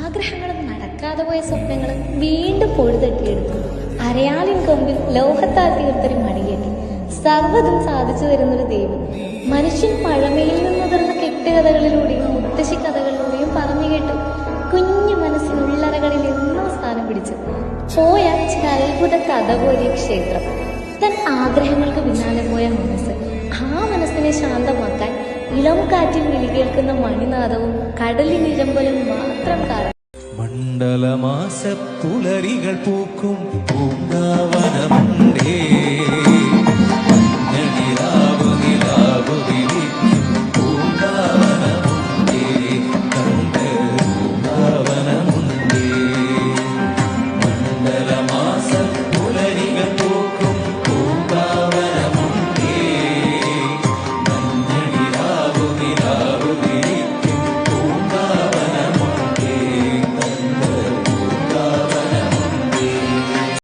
ആഗ്രഹങ്ങളും നടക്കാതെ പോയ സ്വപ്നങ്ങളും വീണ്ടും പൊഴുതട്ടിയെടുത്തു. അരയാലിൻ കൊമ്പിൽ ലോഹത്താൽ തീർത്തൊരു മണികേറ്റി സർവ്വതും സാധിച്ചു തരുന്നൊരു ദൈവം. മനുഷ്യൻ പഴമയിൽ നിന്നുതിർന്ന കെട്ടുകഥകളിലൂടെയും മുത്തശ്ശി കഥകളിലൂടെയും പറഞ്ഞു കേട്ടു കുഞ്ഞു മനസ്സിനുള്ളറകളിൽ എന്നും സ്ഥാനം പിടിച്ചു പോയ ചില അത്ഭുത കഥ പോലെ ക്ഷേത്രം. തൻ ആഗ്രഹങ്ങൾക്ക് പിന്നാലെ പോയ മനസ്സ്, ആ മനസ്സിനെ ശാന്തമാക്കാൻ ഇളം കാറ്റിൽ വിളികേൾക്കുന്ന മണിനാദവും കടലിനിരമ്പലും മാത്രം കാരണം. മണ്ഡലമാസ പുലരികൾ പൂക്കും പൂങ്കാ